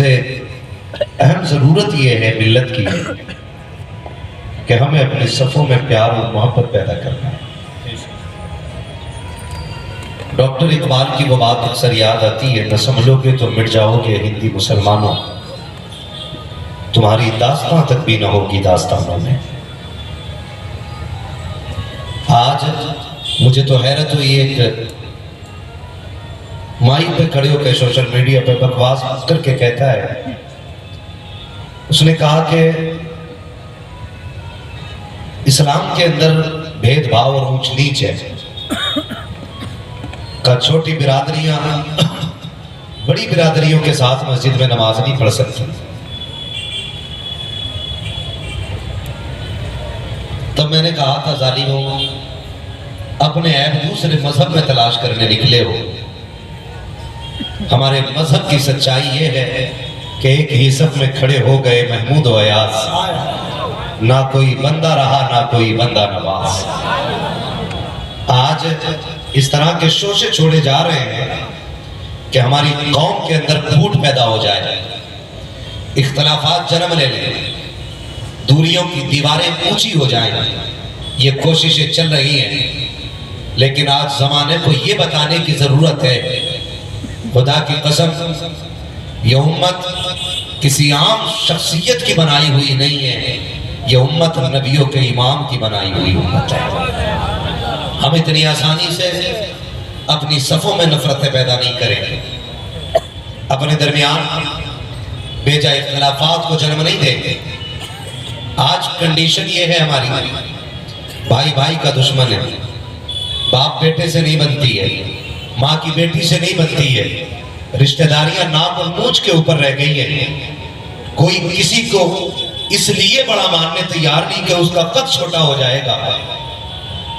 से अहम ज़रूरत ये है मिल्लत की कि हमें अपने सफ़ों में प्यार और मोहब्बत पैदा करना है। डॉक्टर इकबाल की वो बात अक्सर याद आती है, न समझोगे तो मिट जाओगे हिंदी मुसलमानों, तुम्हारी दास्तां तक भी न होगी दास्तानों में। आज मुझे तो हैरत हुई, एक माइक पे खड़े होकर सोशल मीडिया पे बकवास करके कहता है, उसने कहा कि इस्लाम के अंदर भेदभाव और ऊंच नीच है का छोटी बिरादरियां बड़ी बिरादरियों के साथ मस्जिद में नमाज नहीं पढ़ सकती। तब मैंने कहा था, जालिमों, अपने ऐब दूसरे मजहब में तलाश करने निकले हो। हमारे मजहब की सच्चाई ये है कि एक ही सब में खड़े हो गए महमूद व अयाज, ना कोई बंदा रहा ना कोई बंदा नवाज। आज इस तरह के शोशे छोड़े जा रहे हैं कि हमारी कौम के अंदर फूट पैदा हो जाए, इख्तलाफात जन्म ले लें, दूरियों की दीवारें ऊंची हो जाएं। ये कोशिशें चल रही हैं, लेकिन आज जमाने को ये बताने की जरूरत है, खुदा की कसम, ये उम्मत किसी आम शख्सियत की बनाई हुई नहीं है, ये उम्मत नबियों के इमाम की बनाई हुई उम्मत है। हम इतनी आसानी से अपनी सफ़ों में नफरतें पैदा नहीं करेंगे, अपने दरमियान बेजा इख्तिलाफात को जन्म नहीं देंगे। आज कंडीशन ये है हमारी, भाई भाई का दुश्मन है, बाप बेटे से नहीं बनती है, माँ की बेटी से नहीं बनती है, रिश्तेदारियां नाक और मूंछ के ऊपर रह गई है। कोई किसी को इसलिए बड़ा मानने तैयार नहीं कि उसका कद छोटा हो जाएगा,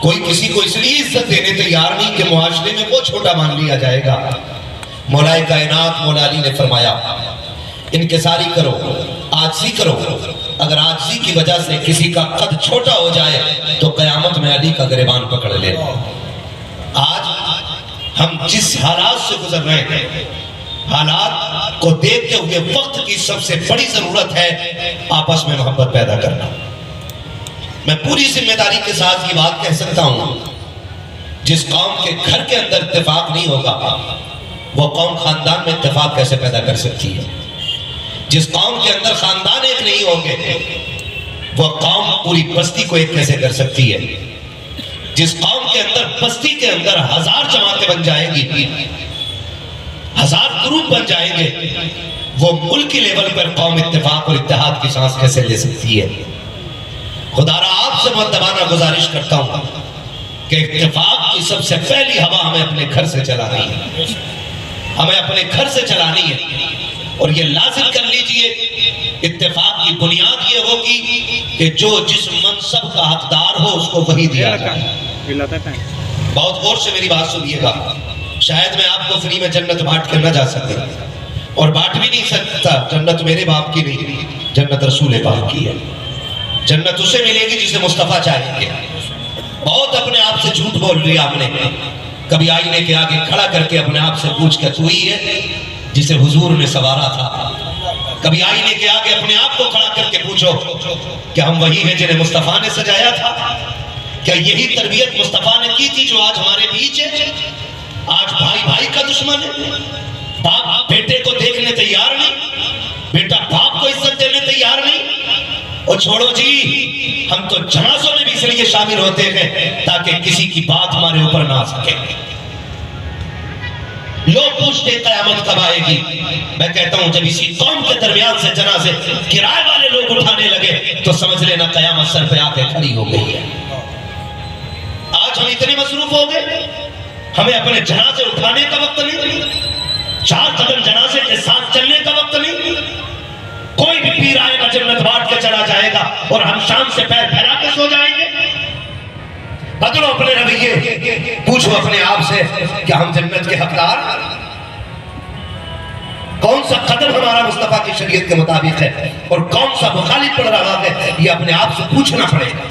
कोई किसी को इसलिए इज्जत देने तैयार नहीं कि मुआशरे में वो छोटा मान लिया जाएगा। मौलाए कायनात मौला अली ने फरमाया, इनकिसारी करो, आजिज़ी करो। अगर आजिज़ी की वजह से किसी का कद छोटा हो जाए तो कयामत में अली का गिरबान पकड़ ले। आज हम जिस हालात से गुजर रहे हैं, हालात को देखते हुए वक्त की सबसे बड़ी जरूरत है आपस में मोहब्बत पैदा करना। मैं पूरी जिम्मेदारी के साथ ये बात कह सकता हूं, जिस कौम के घर के अंदर इत्तेफाक नहीं होगा, वो कौम खानदान में इत्तेफाक कैसे पैदा कर सकती है। जिस कौम के अंदर खानदान एक नहीं होंगे, वो कौम पूरी बस्ती को एक कैसे कर सकती है। जिस कौम के अंदर बस्ती के अंदर 1000 जमातें बन जाएंगी, 1000 ग्रुप बन जाएंगे, वो मुल्की लेवल पर कौम इत्तेफाक और इत्तेहाद की सांस कैसे ले सकती है। खुदारा आपसे मुअद्दबाना गुजारिश करता हूं कि इत्तेफाक की सबसे पहली हवा हमें अपने घर से चलानी है, हमें अपने घर से चलानी है। और ये लाजिम कर लीजिए, इत्तेफाक की बुनियाद ये होगी कि जो जिस मनसब का हकदार हो उसको वही दिया जाए। बहुत गौर से मेरी बात सुनिएगा, शायद मैं आपको फ्री में जन्नत बांट कर न जा सके, और बांट भी नहीं सकता। जन्नत मेरे बाप की नहीं, जन्नत रसूल पाक की है। जन्नत उसे मिलेगी जिसे मुस्तफा चाहेंगे। बहुत अपने आप से झूठ बोल लिया हमने। कभी आईने के आगे खड़ा करके अपने आप से पूछ के तू ही है जिसे हुजूर ने सवारा था। कभी आईने के आगे अपने आप को खड़ा करके पूछो क्या हम वही हैं जिन्हें मुस्तफा ने सजाया था? क्या यही तरबियत मुस्तफा ने की थी जो आज हमारे बीच है? आज भाई भाई का दुश्मन है, बाप बेटे को देखने तैयार नहीं, बेटा बाप को इज्जत देने तैयार नहीं। और छोड़ो जी, हम तो जनाजों में भी इसलिए शामिल होते हैं ताकि किसी की बात हमारे ऊपर ना आ सके। लोग पूछते कयामत कब आएगी? मैं कहता हूं जब इसी कौम के दरमियान से जनाजे किराए वाले लोग उठाने लगे तो समझ लेना कयामत सर पे आके खड़ी हो गई है। आज हम इतने मसरूफ हो गए, हमें अपने जनाजे उठाने का वक्त नहीं, 4 कदम जनाजे के साथ चलने का वक्त नहीं। कोई भी पीर आएगा जन्नत बांट के चला जाएगा और हम शाम से पैर फैला के सो जाएंगे। बदलो अपने रवैये, पूछो अपने आप से क्या हम जन्नत के हकदार? कौन सा कदम हमारा मुस्तफा की शरीयत के मुताबिक है और कौन सा मुखालिफ पड़ रहा है, ये अपने आप से पूछना पड़ेगा।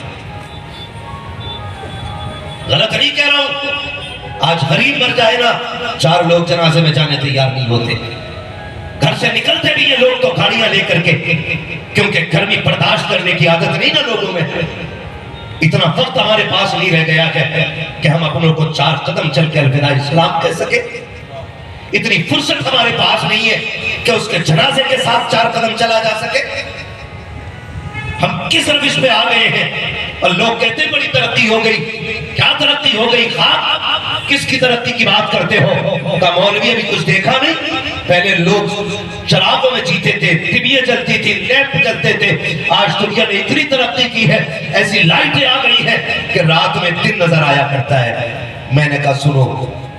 गलत नहीं कह रहा हूं, आज गरीब मर जाए ना, 4 लोग जनाजे में जाने तैयार नहीं होते। घर से निकलते भी ये लोग तो गाड़ियां लेकर के, क्योंकि गर्मी बर्दाश्त करने की आदत नहीं ना लोगों में। इतना वक्त हमारे पास नहीं रह गया कि हम अपनों को 4 कदम चल के अलविदा इस्लाम कह सके। इतनी फुर्सत हमारे पास नहीं है कि उसके जनाजे के साथ 4 कदम चला जा सके। हम किस रविश पे आ गए हैं? और लोग कहते बड़ी तरक्की हो गई। क्या तरक्की हो गई? खाक किसकी तरक्की की बात करते हो? का मौलवी अभी कुछ देखा नहीं? पहले लोग शराबों में जीते थे, टिबियां जलती थी, लैंप जलते थे। आज दुनिया ने इतनी तरक्की की है, ऐसी लाइटें आ गई है कि रात में दिन नजर आया करता है। मैंने कहा सुनो,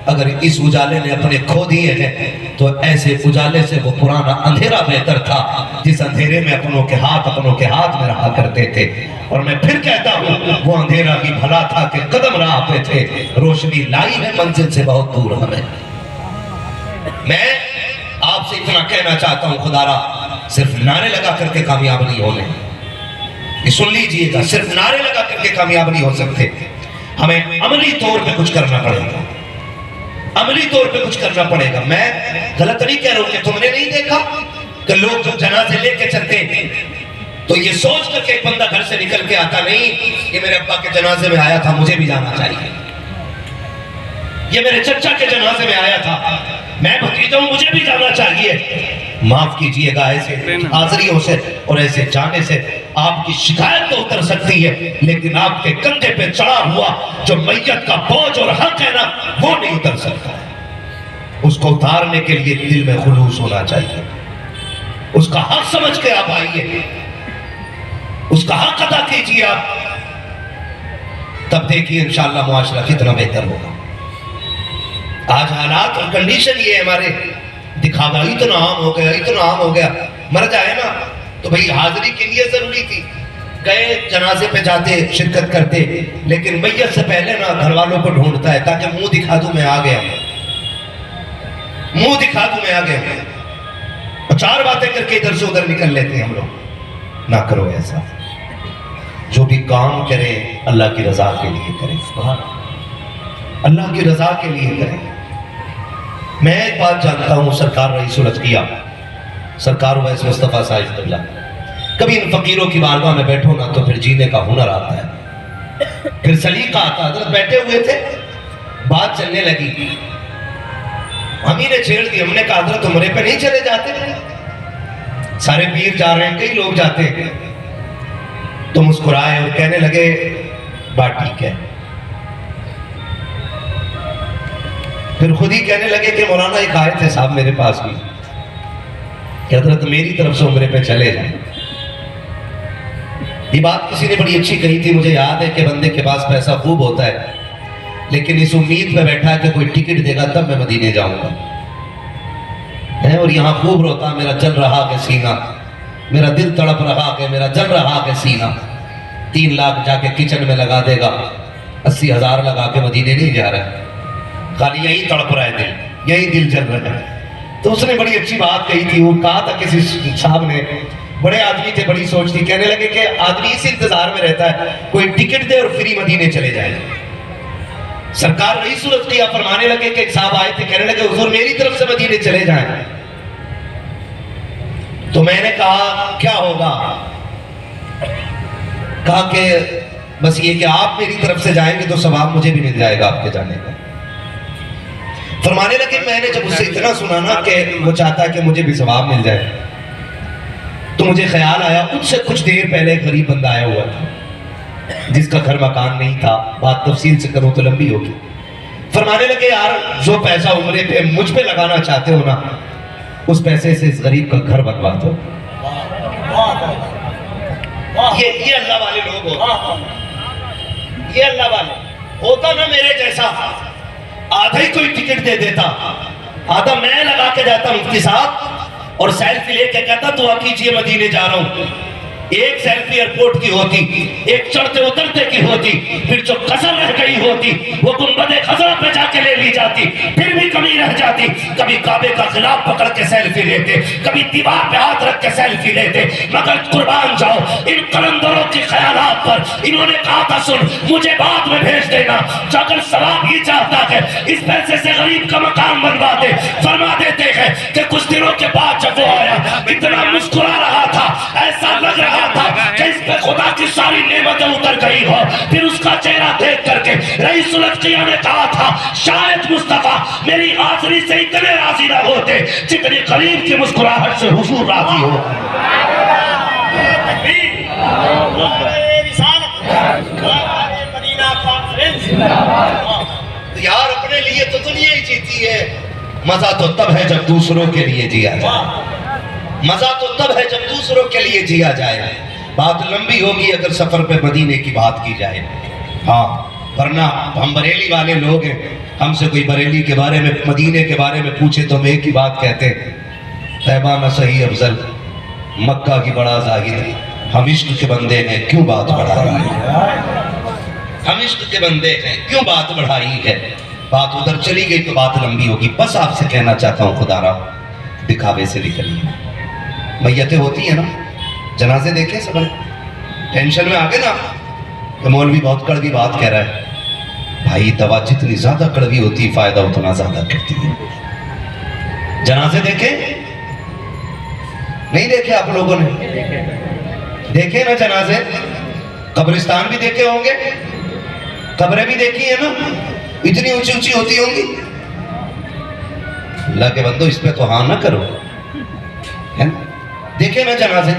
अगर इस उजाले ने अपने खो दिए हैं तो ऐसे उजाले से वो पुराना अंधेरा बेहतर था, जिस अंधेरे में अपनों के हाथ में रहा करते थे। और मैं फिर कहता हूँ, वो अंधेरा भी भला था कि कदम राह पे थे, रोशनी लाई है मंजिल से बहुत दूर हमें। मैं आपसे इतना कहना चाहता हूँ, खुदारा सिर्फ नारे लगा करके कामयाब नहीं होने, ये सुन लीजिएगा, सिर्फ नारे लगा करके कामयाब नहीं हो सकते। हमें अमली तौर पे कुछ करना पड़ेगा, अमली तौर पे कुछ करना पड़ेगा। मैं गलत नहीं कह रहा हूं कि तुमने नहीं देखा कि लोग जब जनाजे लेके चलते तो ये सोच कर के एक बंदा घर से निकल के आता नहीं कि मेरे अब्बा के जनाजे में आया था, मुझे भी जाना चाहिए। ये मेरे चचा के जनाजे में आया था, मैं भतीजा हूं, मुझे भी जाना चाहिए। माफ कीजिएगा, ऐसे हाजिरियों से और ऐसे जाने से आपकी शिकायत तो उतर सकती है, लेकिन आपके कंधे पे चढ़ा हुआ जो मैयत का बोझ और हक है ना, वो नहीं उतर सकता। उसको उतारने के लिए दिल में खुलूस होना चाहिए। उसका हक समझ के आप आइए, उसका हक अदा कीजिए आप, तब देखिए इंशाअल्लाह मुआशरा कितना बेहतर होगा। आज हालात और कंडीशन ये हमारे दिखावा इतना आम हो गया, इतना आम हो गया। मर जाए ना तो भाई हाजिरी के लिए जरूरी थी, गए जनाजे पे जाते, शिरकत करते, लेकिन मैयत से पहले ना घर वालों को ढूंढता है ताकि मुंह दिखा दूं मैं आ गया, मुंह दिखा दूं मैं आ गया, और 4 बातें करके इधर से उधर निकल लेते हैं हम लोग। ना करो ऐसा, जो भी काम करें अल्लाह की रजा के लिए करें, अल्लाह की रजा के लिए करें। मैं एक बात जानता हूं, सरकार रईसुल अज़किया, सरकार वैस मुस्तफ़ा साहिब क़िबला, कभी इन फकीरों की बारगाह में बैठो ना तो फिर जीने का हुनर आता है, फिर सलीका आता है। हज़रत बैठे हुए थे, बात चलने लगी, हम ही ने छेड़ दी। हमने कहा हज़रत उम्रे पे नहीं चले जाते? सारे पीर जा रहे हैं, कई लोग जाते हैं। तो मुस्कुराए और कहने लगे बात ठीक है। फिर खुद ही कहने लगे कि मौलाना एक आए थे साहब मेरे पास भी, कि हज़रत मेरी तरफ से उम्रे पे चले जाए। ये बात किसी ने बड़ी अच्छी कही थी, मुझे याद है कि बंदे के पास पैसा खूब होता है, लेकिन इस उम्मीद पे बैठा है कि कोई टिकट देगा तब मैं मदीने जाऊंगा, और यहाँ खूब रोता, मेरा जल रहा के सीना, मेरा दिल तड़प रहा के, मेरा जल रहा के सीना। 3 लाख जाके किचन में लगा देगा, 80,000 लगा के मदीने नहीं जा रहा है, खाली यही तड़प रहा है दिल, यही दिल जल रहा है। तो उसने बड़ी अच्छी बात कही थी, वो कहा था किसी साहब ने, बड़े आदमी थे, बड़ी सोच थी, कहने लगे कि आदमी इस इंतजार में रहता है कोई टिकट दे और फ्री मदीने चले जाए। सरकार रईसुल अज़किया फरमाने लगे कि एक साहब आए थे, कहने लगे हुजूर मेरी तरफ से मदीने चले जाएं। तो मैंने कहा क्या होगा? कहा कि बस ये कि आप मेरी तरफ से जाएंगे तो सवाब मुझे भी मिल जाएगा आपके जाने का। फरमाने लगे मैंने जब उससे इतना सुना ना कि वो चाहता है कि मुझे भी सवाब मिल जाए, तो मुझे ख्याल आया, उससे कुछ देर पहले एक गरीब बंदा आया हुआ था जिसका घर मकान नहीं था, बात तफसील से करूं तो लंबी होगी। फरमाने लगे यार जो पैसा उम्रे पे मुझ पे लगाना चाहते हो ना, उस पैसे से इस गरीब का घर बनवा दो। ये अल्लाह वाले लोग हो, ये अल्लाह वाले। होता ना मेरे जैसा, आधा ही कोई टिकट दे देता, आधा मैं लगा के जाता मुफ्ती साहब, और सेल्फी लेके कहता दुआ कीजिए मदीने जा रहा हूं। एक सेल्फी एयरपोर्ट की होती, एक चढ़ते उतरते की होती, फिर जो कसर रह गई होती वो गुंबदे खजरा पे जाके ले ली जाती, फिर भी कमी रह जाती। कभी काबे का खिलाफ पकड़ के सेल्फी लेते, कभी दीवार पे हाथ रख के सेल्फी लेते। मगर कुर्बान जाओ इन कलंदरों के ख्यालात पर। इन्होंने कहा था सुन मुझे बाद में भेज देना, जो अगर सवाब ही चाहता है इस पैसे से गरीब का मकान बनवा दे। फरमा देते हैं कि कुछ दिनों के बाद जब वो आया इतना मुस्कुरा रहा था, ऐसा लग रहा था कि इस पे खुदा की सारी नेमतें उतर गई हो। फिर उसका चेहरा देख करके रईसुल अत्किया ने कहा था शायद मुस्तफा मेरी हाजिरी से इतने राजी ना होते जितनी गरीब की मुस्कुराहट से हुजूर राजी हो। यार अपने लिए तो दुनिया ही जीती है, मजा तो तब है जब दूसरों के लिए जिया जाए। मजा तो तब है जब दूसरों के लिए जिया जाए। बात लंबी होगी अगर सफर पे मदीने की बात की जाए। हाँ वरना हम बरेली वाले लोग हैं, हमसे कोई बरेली के बारे में मदीने के बारे में पूछे तो हम एक ही बात कहते हैं, तैबा न सही अफजल मक्का की बड़ा जाहिद। हम इश्क के बंदे हैं क्यों बात बढ़ाई है, हम इश्क के बंदे हैं क्यों बात बढ़ाई है। बात उधर चली गई तो बात लंबी होगी। बस आपसे कहना चाहता हूँ खुदारा दिखावे से निकलिए। मैयतें होती है ना, जनाजे देखे सब टेंशन में आ गए ना तो मौलवी बहुत कड़वी बात कह रहा है। भाई दवा जितनी ज्यादा कड़वी होती है फायदा उतना ज्यादा करती है। जनाजे देखे नहीं देखे आप लोगों ने? देखे ना जनाजे, कब्रिस्तान भी देखे होंगे, कब्रें भी देखी है ना, इतनी ऊंची ऊंची होती होंगी। अल्लाह के बंदो इस पे तो हाँ ना करो, है ना? देखे ना जनाजे,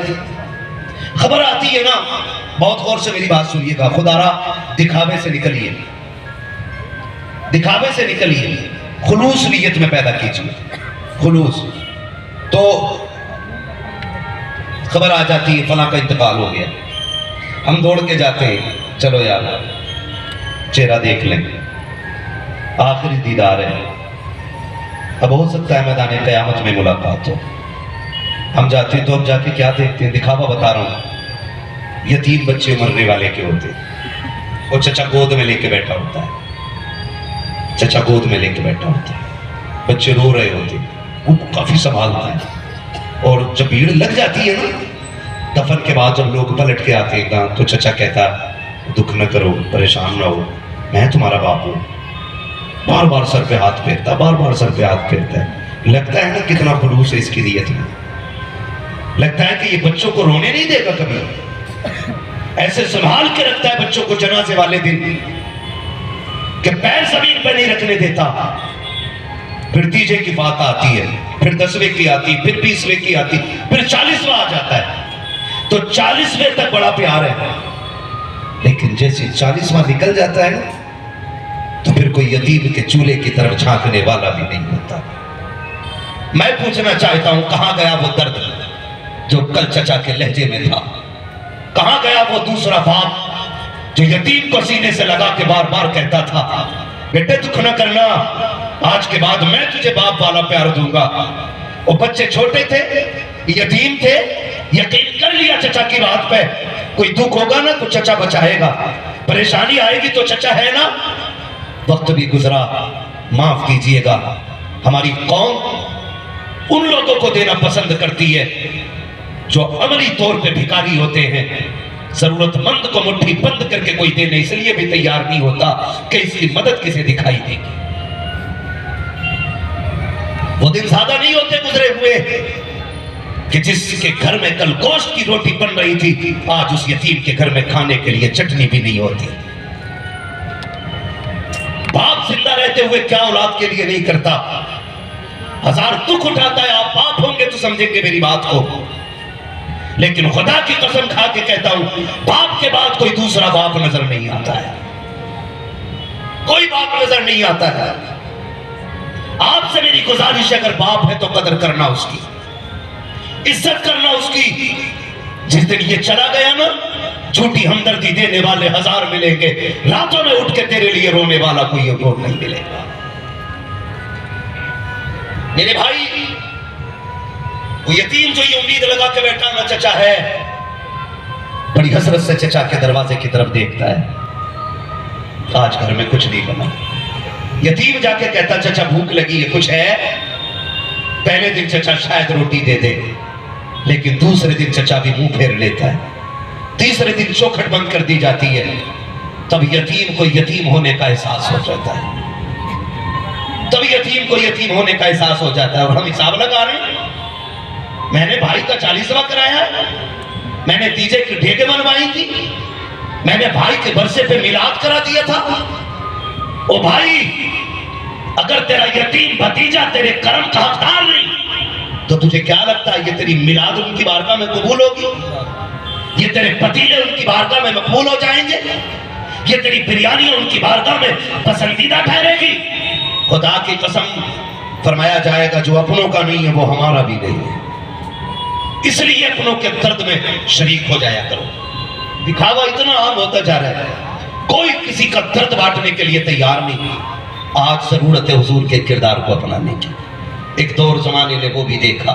खबर आती है ना। बहुत गौर से मेरी बात सुनिएगा, खुदारा दिखावे से निकलिए, दिखावे से निकलिए, खुलूस नीयत में पैदा कीजिए। खुलूस तो खबर आ जाती है फला का इंतकाल हो गया, हम दौड़ के जाते हैं चलो यार चेहरा देख लें, आखिरी दीदार है, अब हो सकता है मैदान क़यामत में मुलाकात हो। हम जाते हैं तो हम जाके क्या देखते हैं? दिखावा बता रहा हूं, यतीम बच्चे मरने वाले के होते हैं, वो चचा गोद में लेके बैठा होता है, चचा गोद में लेके बैठा होता है, बच्चे रो रहे होते हैं, वो काफी संभालता है। और जब भीड़ लग जाती है ना, दफन के बाद जब लोग पलट के आते हैं तो चचा कहता दुख न करो, परेशान ना हो, मैं तुम्हारा बाप हूं। बार बार सर पे हाथ फेरता, बार बार सर पे हाथ फेरता है। लगता है ना कितना खुलूस है इसकी नीयत में। लगता है कि ये बच्चों को रोने नहीं देगा कभी, ऐसे संभाल के रखता है बच्चों को जनाजे वाले दिन कि पैर जमीन पर नहीं रखने देता। फिर तीजे की बात आती है, फिर 10वें की आती, फिर 20वें की आती, फिर 40वां आ जाता है। तो 40वें तक बड़ा प्यार है, लेकिन जैसे 40वां निकल जाता है तो फिर कोई यतीम के चूल्हे की तरफ झांकने वाला भी नहीं होता। मैं पूछना चाहता हूं कहां गया वो दर्द जो कल चचा के लहजे में था? कहां गया वो दूसरा बाप जो यतीम को सीने से लगा के बार बार कहता था बेटे दुख न करना, आज के बाद मैं तुझे बाप वाला प्यार दूंगा। वो बच्चे छोटे थे, यतीम थे, यकीन कर लिया चचा की बात पे, कोई दुख होगा ना तो चचा बचाएगा, परेशानी आएगी तो चचा है ना। वक्त भी गुजरा, माफ कीजिएगा, हमारी कौम उन लोगों को देना पसंद करती है जो अमली तौर पे भिखारी होते हैं। जरूरतमंद को मुट्ठी बंद करके कोई देने इसलिए भी तैयार नहीं होता कि इसकी मदद किसे दिखाई देगी। वो दिन ज्यादा नहीं होते गुजरे हुए कि जिसके घर में कल गोश्त की रोटी बन रही थी, आज उस यतीम के घर में खाने के लिए चटनी भी नहीं होती। बाप जिंदा रहते हुए क्या औलाद के लिए नहीं करता? हजार दुख उठाता है। आप बाप होंगे तो समझेंगे मेरी बात को, लेकिन खुदा की कसम खा के कहता हूं बाप के बाद कोई दूसरा बाप नजर नहीं आता है, कोई बाप नजर नहीं आता है। आपसे मेरी गुजारिश है, अगर बाप है तो कदर करना उसकी, इज्जत करना उसकी। जिस दिन ये चला गया ना, झूठी हमदर्दी देने वाले हजार मिलेंगे, रातों में उठ के तेरे लिए रोने वाला कोई और नहीं मिलेगा। मेरे भाई, वो यतीम जो ये उम्मीद लगा के बैठा ना चचा है, बड़ी हसरत से चचा के दरवाजे की तरफ देखता है। आज घर में कुछ नहीं बना। यतीम जाके कहता चचा भूख लगी है, कुछ है? पहले दिन चचा शायद रोटी दे दे, लेकिन दूसरे दिन चचा भी मुंह फेर लेता है। तीसरे दिन चौखट बंद कर दी जाती है। तब यतीम को यतीम होने का एहसास हो जाता है। तब यतीम को यतीम होने का एहसास हो जाता है। और हम हिसाब लगा रहे हैं, मैंने भाई का 40वां कराया, मैंने तीजे की ढेगे बनवाई थी, मैंने भाई के बरसे पे मिलाद करा दिया था। ओ भाई, अगर तेरा यतीम भतीजा तेरे कर्म का हकदार नहीं तो तुझे क्या लगता है ये तेरी मिलाद उनकी बारगाह में कबूल होगी? ये तेरे पतीले उनकी बारगाह में मकबूल हो जाएंगे? ये तेरी बिरयानी उनकी बारगाह में पसंदीदा ठहरेगी? खुदा की कसम, फरमाया जाएगा जो अपनों का नहीं है वो हमारा भी नहीं है। इसलिए अपनों के दर्द में शरीक हो जाया करो। दिखावा इतना आम होता जा रहा है, कोई किसी का दर्द बांटने के लिए तैयार नहीं। आज जरूरत है हुजूर के किरदार को अपनाने की। एक दौर जमाने ने वो भी देखा,